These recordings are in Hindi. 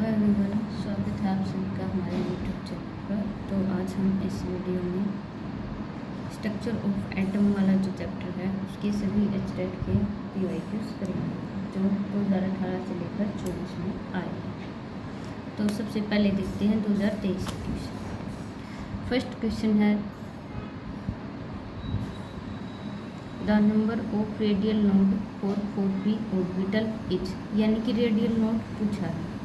हेलो एवरीवन, स्वागत है आप सभी का हमारे यूट्यूब चैनल पर। तो आज हम इस वीडियो में स्ट्रक्चर ऑफ एटम वाला जो चैप्टर है उसके सभी एचटेट के पीवाईक्यूज करेंगे जो 2018 से लेकर 24 में आए हैं। तो सबसे पहले देखते हैं 2023 के क्वेश्चन। फर्स्ट क्वेश्चन है the number of radial node for 4p orbital is, यानी कि रेडियल नोड पूछा है।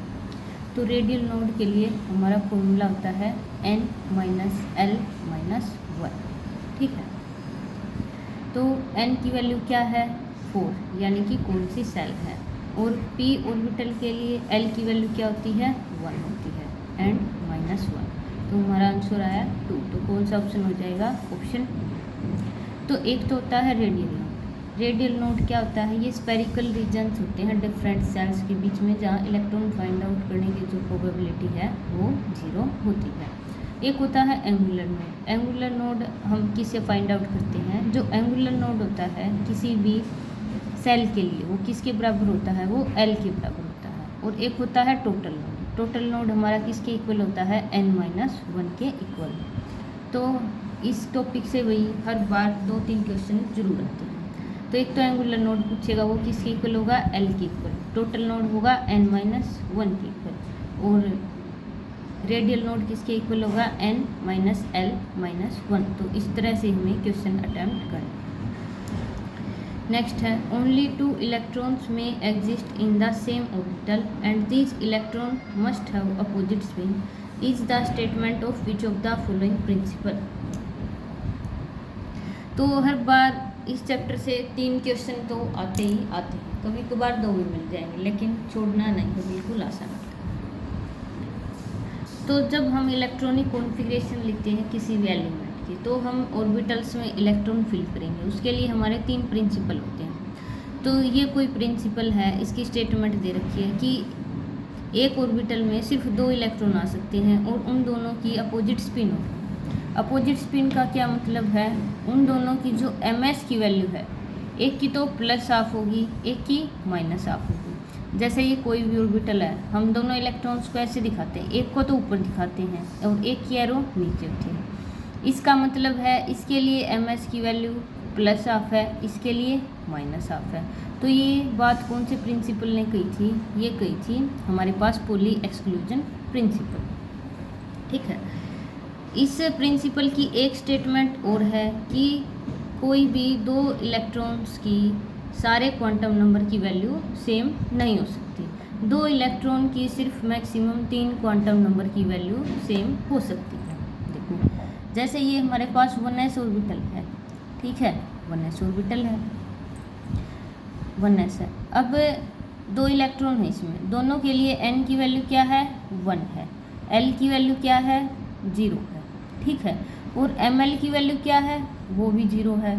तो रेडियल नोड के लिए हमारा फॉर्मूला होता है n माइनस एल माइनस 1, ठीक है। तो n की वैल्यू क्या है 4, यानी कि कौन सी सेल है, और p ऑर्बिटल के लिए l की वैल्यू क्या होती है 1 होती है, n माइनस 1। तो हमारा आंसर आया 2। तो कौन सा ऑप्शन हो जाएगा, ऑप्शन। तो एक तो होता है रेडियल नोड। रेडियल नोड क्या होता है, ये स्पेरिकल रीजन्स होते हैं डिफरेंट सेल्स के बीच में, जहाँ इलेक्ट्रॉन फाइंड आउट करने की जो प्रोबेबिलिटी है वो 0 होती है। एक होता है एंगुलर नोड। एंगुलर नोड हम किससे फाइंड आउट करते हैं, जो एंगुलर नोड होता है किसी भी सेल के लिए वो किसके बराबर होता है, वो L के बराबर होता है। और एक होता है टोटल नोड। टोटल नोड हमारा किसके इक्वल होता है, n माइनस 1 के इक्वल। तो इस टॉपिक से वही हर बार 2-3 क्वेश्चन जरूर आते हैं। तो एक तो एंगुलर नोड पूछेगा वो किसके इक्वल होगा, L के इक्वल। टोटल नोड होगा n माइनस 1 के इक्वल, और रेडियल नोड किसके इक्वल होगा, n माइनस एल माइनस 1। तो इस तरह से हमें क्वेश्चन अटैम्प्ट करना। नेक्स्ट है only 2 electrons may exist in the same orbital and these electron must have opposite spin is the statement of which of the following principle. तो हर बार इस चैप्टर से 3 क्वेश्चन तो आते ही आते हैं, कभी कभार 2 भी मिल जाएंगे, लेकिन छोड़ना नहीं है, बिल्कुल आसान होता है। तो जब हम इलेक्ट्रॉनिक कॉन्फ़िगरेशन लिखते हैं किसी भी एलिमेंट की, तो हम ऑर्बिटल्स में इलेक्ट्रॉन फिल करेंगे। उसके लिए हमारे 3 प्रिंसिपल होते हैं। तो ये कोई प्रिंसिपल है, इसकी स्टेटमेंट दे रखी है कि एक ऑर्बिटल में सिर्फ 2 इलेक्ट्रॉन आ सकते हैं और उन दोनों की अपोजिट स्पिन हो। अपोजिट स्पिन का क्या मतलब है, उन दोनों की जो ms की वैल्यू है, एक की तो प्लस हाफ होगी, एक की माइनस हाफ होगी। जैसे ये कोई भी ऑर्बिटल है, हम दोनों इलेक्ट्रॉन्स को ऐसे दिखाते हैं, एक को तो ऊपर दिखाते हैं और एक की एरो नीचे होती है। इसका मतलब है इसके लिए ms की वैल्यू प्लस हाफ है, इसके लिए माइनस हाफ है। तो ये बात कौन से प्रिंसिपल ने कही थी, ये कही थी हमारे पास पॉली एक्सक्लूजन प्रिंसिपल, ठीक है। इस प्रिंसिपल की एक स्टेटमेंट और है कि कोई भी 2 इलेक्ट्रॉन्स की सारे क्वांटम नंबर की वैल्यू सेम नहीं हो सकती। 2 इलेक्ट्रॉन की सिर्फ मैक्सिमम 3 क्वांटम नंबर की वैल्यू सेम हो सकती है। देखो जैसे ये हमारे पास 1s ऑर्बिटल है, ठीक है, 1s ऑर्बिटल है, 1s है। अब 2 इलेक्ट्रॉन है इसमें, दोनों के लिए n की वैल्यू क्या है 1 है, l की वैल्यू क्या है 0 है, ठीक है, और ml की वैल्यू क्या है वो भी 0 है।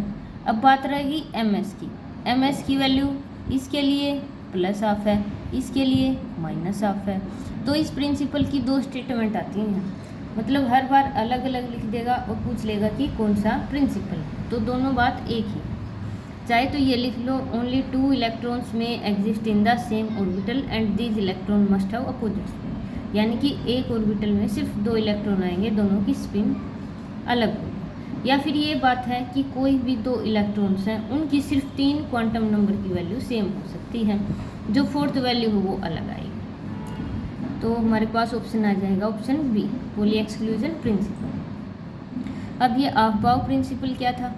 अब बात रहेगी ms की वैल्यू इसके लिए प्लस हाफ है, इसके लिए माइनस हाफ है। तो इस प्रिंसिपल की 2 स्टेटमेंट आती हैं, मतलब हर बार अलग अलग लिख देगा और पूछ लेगा कि कौन सा प्रिंसिपल है। तो दोनों बात एक ही, चाहे तो ये लिख लो only 2 electrons may exist in the same orbital and these electron must have opposite spin, यानी कि एक ऑर्बिटल में सिर्फ 2 इलेक्ट्रॉन आएंगे, दोनों की स्पिन अलग होगी। या फिर ये बात है कि कोई भी 2 इलेक्ट्रॉन्स हैं, उनकी सिर्फ 3 क्वांटम नंबर की वैल्यू सेम हो सकती है, जो 4th वैल्यू हो वो अलग आएगी। तो हमारे पास ऑप्शन आ जाएगा option B, Pauli exclusion principle. अब ये ऑफ-बाउ प्रिंसिपल क्या था,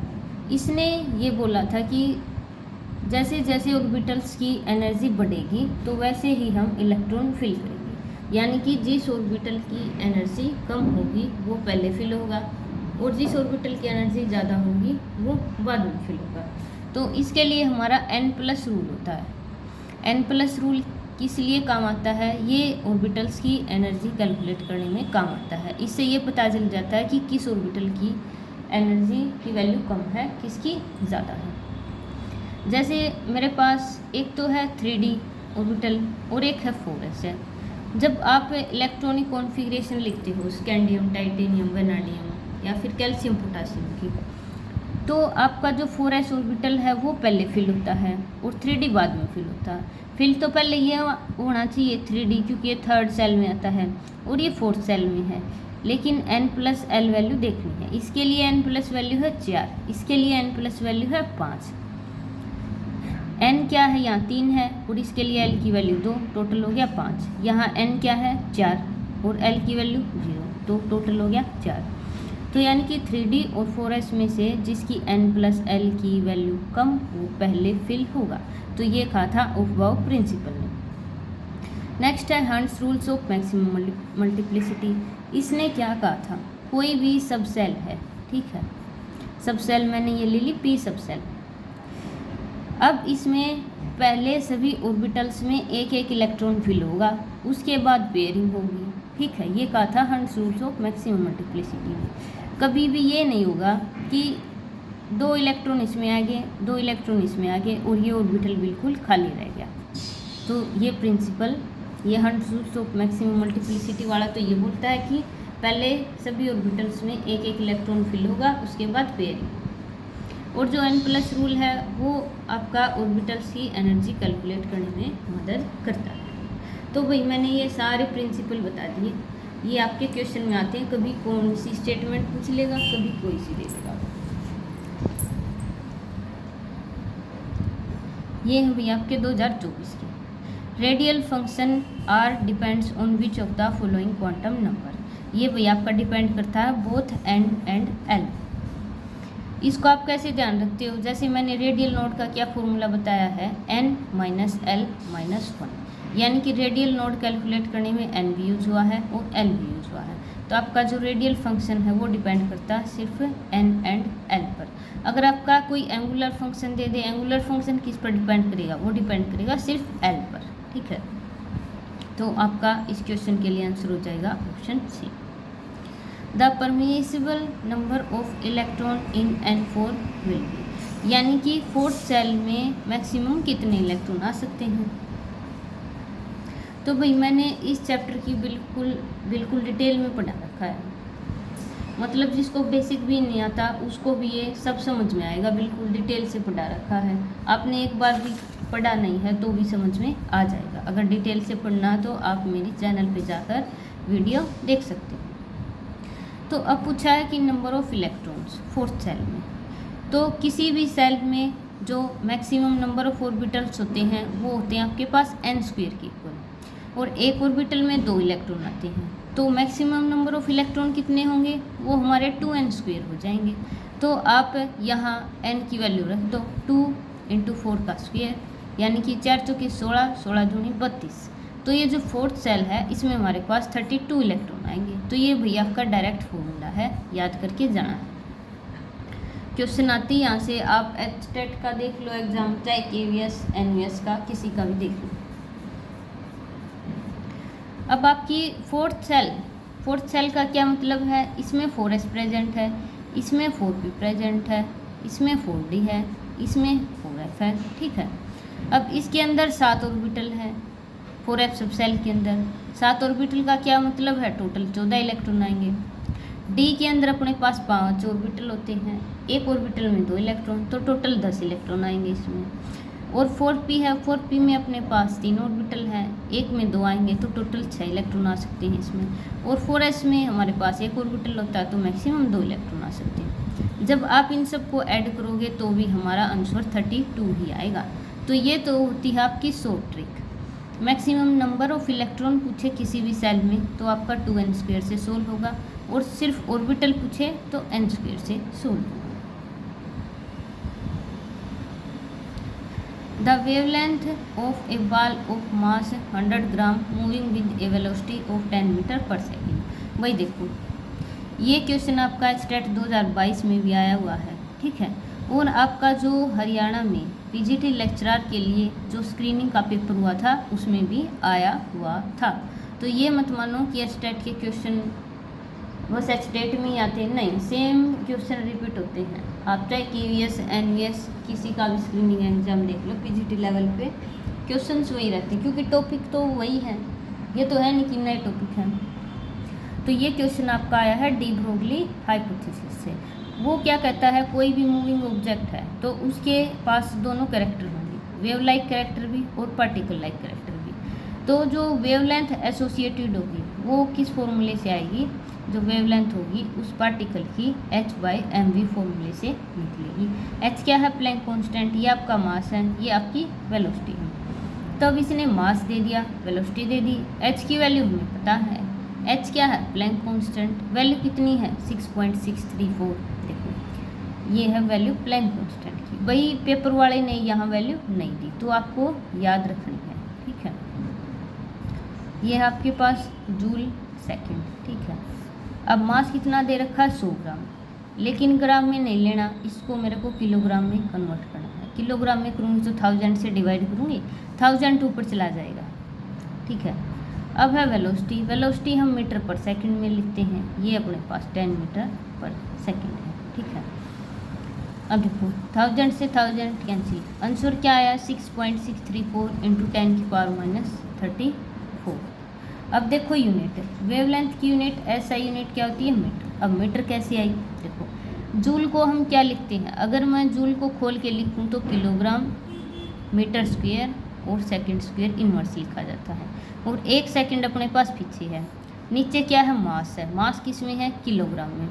इसने ये बोला था कि जैसे जैसे ऑर्बिटल्स की एनर्जी बढ़ेगी तो वैसे ही हम इलेक्ट्रॉन फिल करेंगे, यानी कि जिस ऑर्बिटल की एनर्जी कम होगी वो पहले फिल होगा और जिस ऑर्बिटल की एनर्जी ज़्यादा होगी वो बाद में फिल होगा। तो इसके लिए हमारा n+ रूल होता है। n+ रूल किस लिए काम आता है, ये ऑर्बिटल्स की एनर्जी कैलकुलेट करने में काम आता है। इससे ये पता चल जाता है कि किस ऑर्बिटल की एनर्जी की वैल्यू कम है, किसकी ज़्यादा है। जैसे मेरे पास एक तो है 3D ऑर्बिटल और एक है 4s है। जब आप इलेक्ट्रॉनिक कॉन्फ़िगरेशन लिखते हो स्कैंडियम, टाइटेनियम, वेनाडियम या फिर कैल्शियम पोटासियम की, तो आपका जो 4s ऑर्बिटल है वो पहले फिल होता है और 3d बाद में फिल होता है। फिल तो पहले ये होना चाहिए 3d, क्योंकि ये थर्ड सेल में आता है और ये फोर्थ सेल में है, लेकिन n+l वैल्यू देखनी है। इसके लिए n+ वैल्यू है 4, इसके लिए n+ वैल्यू है 5। n क्या है यहाँ 3 है और इसके लिए l की वैल्यू 2, टोटल हो गया 5। यहाँ n क्या है 4 और l की वैल्यू 0, तो टोटल हो गया 4। तो यानी कि 3d और 4s में से जिसकी n+l की वैल्यू कम वो पहले फिल होगा। तो ये कहा था ऑफबाउ प्रिंसिपल ने। नेक्स्ट है hunts rules of maximum multiplicity. इसने क्या कहा था, कोई भी सब सेल है, ठीक है, सब सेल मैंने ये ले ली p सब सेल। अब इसमें पहले सभी ऑर्बिटल्स में एक एक इलेक्ट्रॉन फिल होगा, उसके बाद पेयरिंग होगी, ठीक है। ये कहा था hunts rules of maximum multiplicity में। कभी भी ये नहीं होगा कि 2 इलेक्ट्रॉन इसमें आ गए, 2 इलेक्ट्रॉन इसमें आ गए और ये ऑर्बिटल बिल्कुल खाली रह गया। तो ये प्रिंसिपल, ये hunts rules of maximum multiplicity वाला तो ये बोलता है कि पहले सभी ऑर्बिटल्स में एक एक इलेक्ट्रॉन फिल होगा, उसके बाद पेयरिंग। और जो n+ रूल है वो आपका ऑर्बिटल्स की एनर्जी कैलकुलेट करने में मदद करता है। तो भाई मैंने ये सारे प्रिंसिपल बता दिए। ये आपके क्वेश्चन में आते हैं, कभी कौन सी स्टेटमेंट पूछ लेगा, कभी कोई सी दे देगा। ये है भाई आपके 2024 के। Radial function are depends on which of the following quantum number. ये भाई आपका डिपेंड करता है बोथ n एंड l। इसको आप कैसे ध्यान रखते हो, जैसे मैंने रेडियल नोड का क्या फॉर्मूला बताया है, n - l - 1, यानी कि रेडियल नोड कैलकुलेट करने में n भी यूज हुआ है और l भी यूज हुआ है। तो आपका जो रेडियल फंक्शन है वो डिपेंड करता है सिर्फ n एंड l पर। अगर आपका कोई एंगुलर फंक्शन दे दे, एंगुलर फंक्शन किस पर डिपेंड करेगा, वो डिपेंड करेगा सिर्फ l पर, ठीक है। तो आपका इस क्वेश्चन के लिए आंसर हो जाएगा option C. The permissible number of electron in n4 will be, यानी कि फोर्थ सेल में मैक्सिमम कितने इलेक्ट्रॉन आ सकते हैं। तो भाई मैंने इस चैप्टर की बिल्कुल डिटेल में पढ़ा रखा है, मतलब जिसको बेसिक भी नहीं आता उसको भी ये सब समझ में आएगा, बिल्कुल डिटेल से पढ़ा रखा है। आपने एक बार भी पढ़ा नहीं है तो भी समझ में आ जाएगा। अगर डिटेल से पढ़ना है तो आप मेरे चैनल पे जाकर वीडियो देख सकते हो। तो अब पूछा है कि number of electrons fourth shell में, तो किसी भी सेल में जो मैक्सिमम नंबर ऑफ ऑर्बिटल्स होते हैं वो होते हैं आपके पास n² के इक्वल, और एक ऑर्बिटल में 2 इलेक्ट्रॉन आते हैं। तो मैक्सिमम नंबर ऑफ इलेक्ट्रॉन कितने होंगे, वो हमारे 2n² हो जाएंगे। तो आप यहाँ n की वैल्यू रख दो, 2 × 4 का स्क्वायर, यानी कि 4 चौके 16, 16 दूनी 32। तो ये जो फोर्थ सेल है इसमें हमारे पास 32 इलेक्ट्रॉन आएंगे। तो ये भैया आपका डायरेक्ट फॉर्मूला है, याद करके जाना है। क्वेश्चन आती है यहाँ से, आप HTET का देख लो एग्जाम, चाहे KVS NVS का किसी का भी देख लो। अब आपकी फोर्थ सेल का क्या मतलब है, इसमें 4s प्रेजेंट है, इसमें 4p प्रेजेंट है, इसमें 4d है, इसमें 4f है, ठीक है। अब इसके अंदर 7 ऑर्बिटल है, 4f सब सेल के अंदर 7 ऑर्बिटल का क्या मतलब है, टोटल 14 इलेक्ट्रॉन आएंगे। d के अंदर अपने पास 5 ऑर्बिटल होते हैं, एक ऑर्बिटल में 2 इलेक्ट्रॉन, तो टोटल 10 इलेक्ट्रॉन आएंगे इसमें। और 4p है, 4p में अपने पास 3 ऑर्बिटल है, एक में 2 आएंगे, तो टोटल 6 इलेक्ट्रॉन आ सकते हैं इसमें। और 4s में हमारे पास एक ऑर्बिटल होता है, तो मैक्सिमम 2 इलेक्ट्रॉन आ सकते हैं। जब आप इन सब को ऐड करोगे तो भी हमारा आंसर 32 ही आएगा। तो ये तो होती है आपकी short trick. Maximum number of electron पूछे किसी भी सेल में तो आपका 2n² से सोल्व होगा, और सिर्फ ऑर्बिटल पूछे तो n² से सोल्व होगा। The wavelength of a ball of mass 100 gram moving with a velocity of 10 metre per second. वही देखो, ये क्वेश्चन आपका HTET 2022 में भी आया हुआ है, ठीक है। और आपका जो हरियाणा में PGT लेक्चरर के लिए जो स्क्रीनिंग का पेपर हुआ था उसमें भी आया हुआ था। तो ये मत मानो कि HTET के क्वेश्चन बस HTET में ही आते हैं, नहीं, सेम क्वेश्चन रिपीट होते हैं। आप चाहे KVS NVS किसी का भी स्क्रीनिंग एग्जाम देख लो, PGT लेवल पे क्वेश्चंस वही रहते हैं, क्योंकि टॉपिक तो वही है, ये तो है नहीं कि नए टॉपिक हैं। तो ये क्वेश्चन आपका आया है डी ब्रोगली हाइपोथेसिस से। वो क्या कहता है, कोई भी मूविंग ऑब्जेक्ट है तो उसके पास दोनों कैरेक्टर होंगे, वेव लाइक कैरेक्टर भी और पार्टिकल लाइक कैरेक्टर भी। तो जो वेवलेंथ एसोसिएटेड होगी वो किस फॉर्मूले से आएगी, जो वेवलेंथ होगी उस पार्टिकल की h/mv फॉर्मूले से निकलेगी। h क्या है, प्लैंक कांस्टेंट, ये आपका मास है, ये आपकी वेलोसिटी है। तो अब इसने मास दे दिया, वेलोसिटी दे दी, h की वैल्यू हमें पता है, h क्या है, प्लैंक कांस्टेंट, वैल्यू कितनी है 6.634। देखो ये है वैल्यू प्लैंक कांस्टेंट की, वही पेपर वाले ने यहाँ वैल्यू नहीं दी, तो आपको याद रखनी है, ठीक है। ये है आपके पास जूल सेकंड, ठीक है। अब मास कितना दे रखा है 100 ग्राम, लेकिन ग्राम में नहीं लेना, इसको मेरे को किलोग्राम में कन्वर्ट करना है। किलोग्राम में करूँगी तो 1000 से डिवाइड करूँगी, 1000 ऊपर चला जाएगा, ठीक है। अब है वेलोसिटी, वेलोसिटी हम मीटर पर सेकंड में लिखते हैं, ये अपने पास 10 मीटर पर सेकंड है, ठीक है। अब देखो 1000 से 1000 कैंसिल, आंसर क्या आया 6.634 × 10⁻34। अब देखो यूनिट, वेवलेंथ की यूनिट, ऐसा यूनिट क्या होती है, मीटर। अब मीटर कैसे आई, देखो जूल को हम क्या लिखते हैं, अगर मैं जूल को खोल के लिखूँ तो किलोग्राम मीटर स्क्वायर और सेकंड स्क्वायर इनवर्स लिखा जाता है, और 1 सेकंड अपने पास पीछे है। नीचे क्या है, मास है, मास किस में है, किलोग्राम में,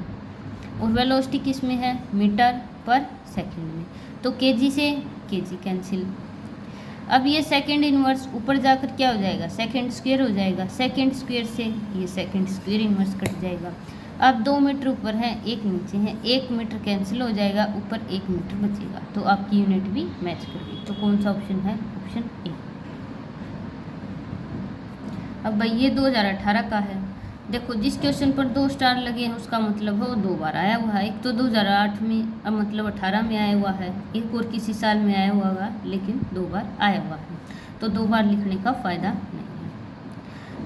और वेलोसिटी किस में है, मीटर पर सेकंड में, तो केजी से केजी कैंसिल। अब ये सेकंड इनवर्स ऊपर जाकर क्या हो जाएगा, सेकंड स्क्वायर हो जाएगा, सेकंड स्क्वायर से ये सेकंड स्क्वायर इनवर्स कट जाएगा। अब 2 मीटर ऊपर है, 1 नीचे है, 1 मीटर कैंसिल हो जाएगा, ऊपर 1 मीटर बचेगा, तो आपकी यूनिट भी मैच कर गई। तो कौन सा ऑप्शन है, ऑप्शन ए। अब भाई ये 2018 का है, देखो जिस क्वेश्चन पर 2 स्टार लगे हैं उसका मतलब है वो 2 बार आया हुआ है, एक तो 2008 में, अब मतलब 18 में आया हुआ है, एक और किसी साल में आया हुआ होगा, लेकिन 2 बार आया हुआ है, तो 2 बार लिखने का फ़ायदा नहीं है।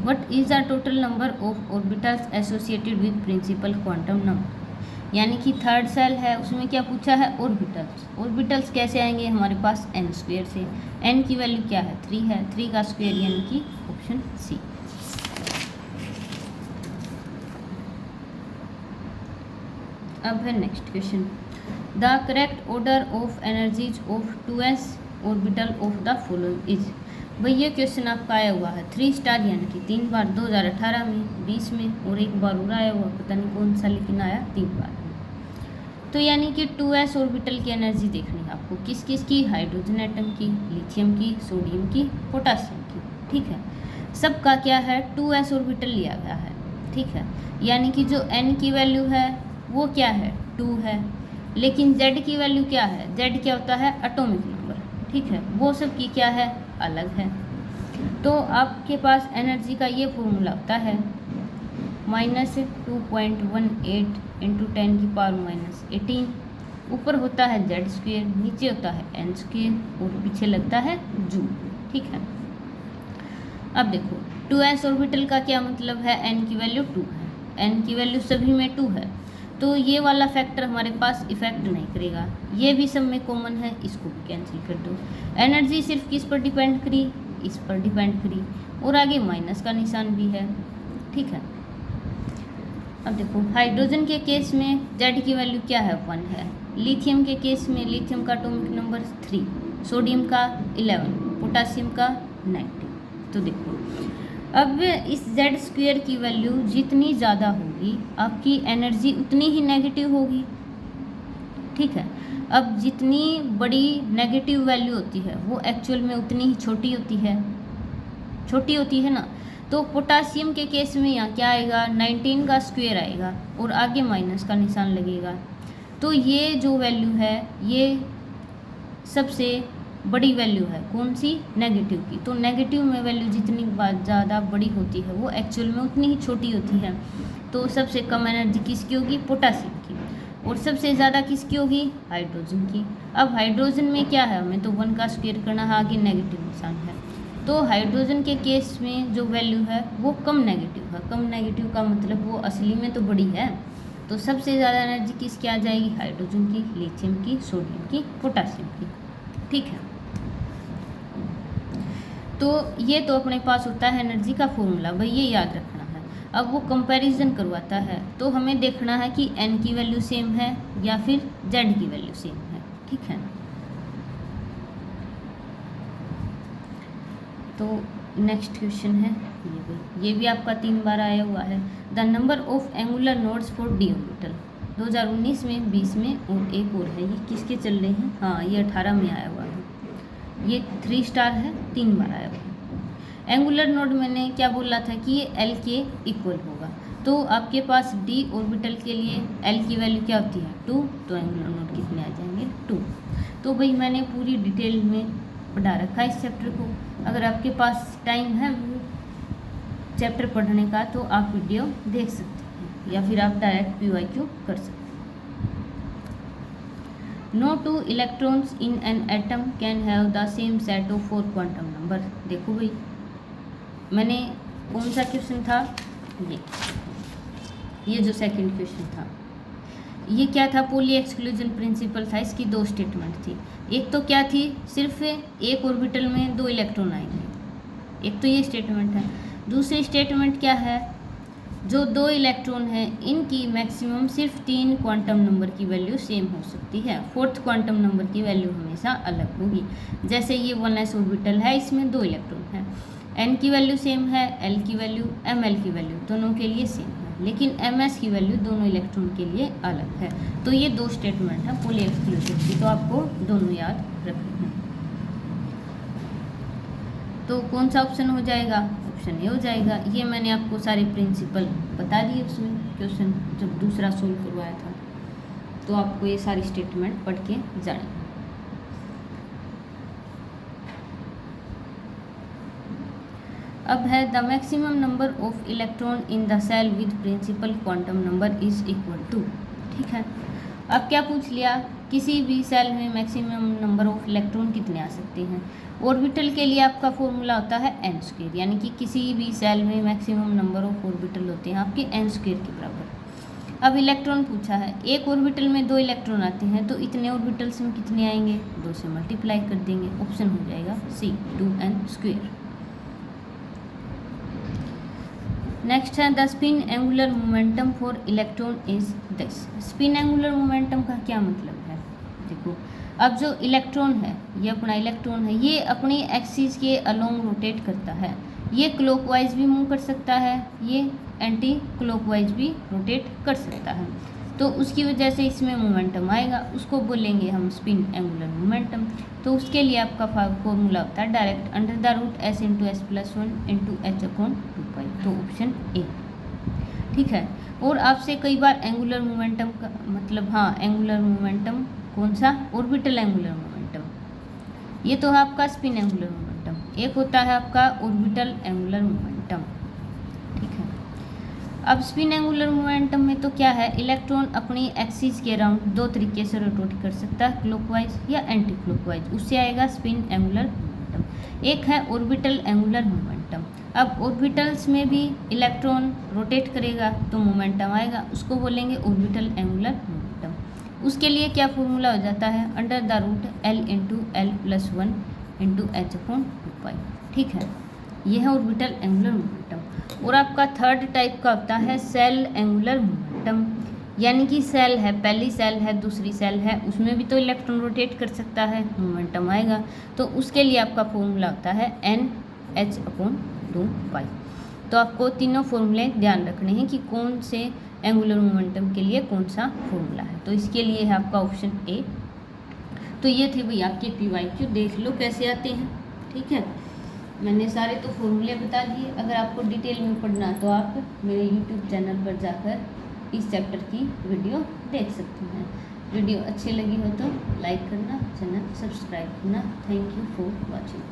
What is the total number of orbitals associated with principal quantum number, यानी कि थर्ड सेल है, उसमें क्या पूछा है, ऑर्बिटल्स। ऑर्बिटल्स कैसे आएंगे, हमारे पास n स्क्वायर से, n की वैल्यू क्या है 3 है, 3 का स्क्वायर यानी कि ऑप्शन सी। अब है next question, the correct order of energies of 2s orbital of the following is. भाई ये क्वेश्चन आपका आया हुआ है 3 स्टार यानी कि 3 बार, 2018 में, 20 में और एक बार और आया हुआ, पता नहीं कौन सा, लेकिन आया 3 बार। तो यानी कि 2s ऑर्बिटल की एनर्जी देखनी है आपको, किस किस की, हाइड्रोजन एटम की, लिथियम की, सोडियम की, पोटासियम की, ठीक है। सबका क्या है 2s ऑर्बिटल लिया गया है, ठीक है, यानी कि जो n की वैल्यू है वो क्या है 2 है, लेकिन z की वैल्यू क्या है, z क्या होता है एटॉमिक नंबर, ठीक है, वो सब की क्या है अलग है। तो आपके पास एनर्जी का ये फॉर्मूला होता है -2.18 × 10⁻18, ऊपर होता है z स्क्वायर, नीचे होता है n स्क्वायर और पीछे लगता है जूल, ठीक है। अब देखो 2s ऑर्बिटल का क्या मतलब है, n की वैल्यू 2 है, n की वैल्यू सभी में 2 है, तो ये वाला फैक्टर हमारे पास इफेक्ट नहीं करेगा, ये भी सब में कॉमन है, इसको भी कैंसिल कर दो। एनर्जी सिर्फ किस पर डिपेंड करी, इस पर डिपेंड करी, और आगे माइनस का निशान भी है, ठीक है। अब देखो हाइड्रोजन के केस में Z की वैल्यू क्या है 1 है, लिथियम के केस में लिथियम का एटॉमिक नंबर 3, सोडियम का 11, पोटासियम का 90। तो देखो अब इस Z स्क्वायर की वैल्यू जितनी ज़्यादा होगी आपकी एनर्जी उतनी ही नेगेटिव होगी, ठीक है। अब जितनी बड़ी नेगेटिव वैल्यू होती है वो एक्चुअल में उतनी ही छोटी होती है ना। तो पोटासियम के केस में यहाँ क्या आएगा 19 का स्क्वायर आएगा और आगे माइनस का निशान लगेगा, तो ये जो वैल्यू है ये सबसे बड़ी वैल्यू है, कौन सी, नेगेटिव की। तो नेगेटिव में वैल्यू जितनी ज़्यादा बड़ी होती है वो एक्चुअल में उतनी ही छोटी होती है। तो सबसे कम एनर्जी किसकी होगी, पोटासियम की, और सबसे ज़्यादा किसकी होगी, हाइड्रोजन की। अब हाइड्रोजन में क्या है, हमें तो 1 का स्क्वायर करना है, आगे नेगेटिव निशान है, तो हाइड्रोजन के केस में जो वैल्यू है वो कम नेगेटिव है। कम नेगेटिव का मतलब वो असली में तो बड़ी है, तो सबसे ज़्यादा एनर्जी किसकी आ जाएगी, हाइड्रोजन की, लिथियम की, सोडियम की, पोटासियम की, ठीक है। तो ये तो अपने पास होता है एनर्जी का फॉर्मूला, भाई ये याद रखना है। अब वो कंपैरिजन करवाता है तो हमें देखना है कि n की वैल्यू सेम है या फिर z की वैल्यू सेम है, ठीक है। तो नेक्स्ट क्वेश्चन है ये भी आपका 3 बार आया हुआ है। The number of angular nodes for d orbital 2019 में, 20 में और एक और है, ये किसके चल रहे हैं? हाँ, ये 18 में आया हुआ है। ये 3 स्टार है, 3 बार आया हुआ है। एंगुलर नोड मैंने क्या बोला था कि ये L के इक्वल होगा, तो आपके पास d ऑर्बिटल के लिए L की वैल्यू क्या होती है? 2, तो एंगुलर नोड कितने आ जाएंगे? 2। तो भाई मैंने पूरी डिटेल में पढ़ा रखा है इस चैप्टर को। अगर आपके पास टाइम है चैप्टर पढ़ने का तो आप वीडियो देख सकते हैं या फिर आप डायरेक्ट PYQ कर सकते हैं। No 2 electrons in an atom can have the same set of 4 quantum number. देखो भाई, मैंने कौन सा क्वेश्चन था? ये जो सेकंड क्वेश्चन था, ये क्या था? पॉली एक्सक्लूजन प्रिंसिपल था। इसकी 2 स्टेटमेंट थी। एक तो क्या थी? सिर्फ एक ऑर्बिटल में 2 इलेक्ट्रॉन आएंगे, एक तो ये स्टेटमेंट है। दूसरी स्टेटमेंट क्या है? जो 2 इलेक्ट्रॉन हैं इनकी मैक्सिमम सिर्फ 3 क्वांटम नंबर की वैल्यू सेम हो सकती है, 4th क्वांटम नंबर की वैल्यू हमेशा अलग होगी। जैसे ये 1s ऑर्बिटल है, इसमें 2 इलेक्ट्रॉन हैं, n की वैल्यू सेम है, l की वैल्यू, ml की वैल्यू दोनों के लिए सेम है, लेकिन ms की वैल्यू दोनों इलेक्ट्रॉन के लिए अलग है। तो ये 2 स्टेटमेंट है पॉली एक्सक्लूसिव की, तो आपको दोनों याद रखनी है। तो कौन सा ऑप्शन हो जाएगा? ऑप्शन ए हो जाएगा। ये मैंने आपको सारे प्रिंसिपल बता दिए उसमें क्वेश्चन जब दूसरा सोल्व करवाया था, तो आपको ये सारी स्टेटमेंट पढ़ के जानी। अब है the maximum number of electron in the shell with principal quantum number is equal to, ठीक है। अब क्या पूछ लिया? किसी भी सेल में मैक्सिमम नंबर ऑफ इलेक्ट्रॉन कितने आ सकते हैं? ऑर्बिटल के लिए आपका फॉर्मूला होता है n², यानी कि किसी भी सेल में मैक्सिमम नंबर ऑफ ऑर्बिटल होते हैं आपके n² के बराबर। अब इलेक्ट्रॉन पूछा है, एक ऑर्बिटल में 2 इलेक्ट्रॉन आते हैं, तो इतने ऑर्बिटल्स में कितने आएंगे? 2 से मल्टीप्लाई कर देंगे, ऑप्शन हो जाएगा C, 2n²। नेक्स्ट है the spin angular momentum for electron is this. Spin angular momentum का क्या मतलब है? देखो, अब जो इलेक्ट्रॉन है, ये अपना इलेक्ट्रॉन है, ये अपनी एक्सिस के अलोंग रोटेट करता है। ये क्लॉकवाइज भी मूव कर सकता है, ये एंटी क्लॉकवाइज भी रोटेट कर सकता है, तो उसकी वजह से इसमें मोमेंटम आएगा, उसको बोलेंगे हम स्पिन एंगुलर मोमेंटम। तो उसके लिए आपका फॉर्मूला होता है डायरेक्ट √s × s+1 × h/2π, तो ऑप्शन ए, ठीक है। और आपसे कई बार एंगुलर मोमेंटम का मतलब, हाँ, एंगुलर मोमेंटम कौन सा? Orbital angular momentum. ये तो है आपका स्पिन एंगुलर मोमेंटम, एक होता है आपका ऑर्बिटल एंगुलर मोमेंटम, ठीक है। अब स्पिन एंगुलर मोमेंटम में तो क्या है? इलेक्ट्रॉन अपनी एक्सिस के अराउंड 2 तरीके से रोटेट कर सकता है, क्लॉकवाइज या एंटी क्लॉकवाइज, उससे आएगा स्पिन एंगुलर मोमेंटम। एक है ऑर्बिटल एंगुलर मोमेंटम। अब ऑर्बिटल्स में भी इलेक्ट्रॉन रोटेट करेगा तो मोमेंटम आएगा, उसको बोलेंगे ऑर्बिटल एंगुलर मोमेंटम। उसके लिए क्या फॉर्मूला हो जाता है? √L × l+1 × h/2π, ठीक है। यह है ऑर्बिटल एंगुलर मोमेंटम। और आपका थर्ड टाइप का होता है सेल एंगुलर मोमेंटम, यानी कि सेल है, पहली सेल है, दूसरी सेल है, उसमें भी तो इलेक्ट्रॉन रोटेट कर सकता है, मोमेंटम आएगा। तो उसके लिए आपका फॉर्मूला होता है NH/2π। तो आपको तीनों फॉर्मूले ध्यान रखने हैं कि कौन से एंगुलर मोमेंटम के लिए कौन सा फॉर्मूला है, तो इसके लिए है आपका ऑप्शन ए। तो ये थे भैया आपके PYQ, देख लो कैसे आते हैं, ठीक है। मैंने सारे तो फॉर्मूले बता दिए। अगर आपको डिटेल में पढ़ना तो आप मेरे YouTube चैनल पर जाकर इस चैप्टर की वीडियो देख सकते हैं। वीडियो अच्छी लगी हो तो लाइक करना, चैनल सब्सक्राइब करना। Thank you for watching.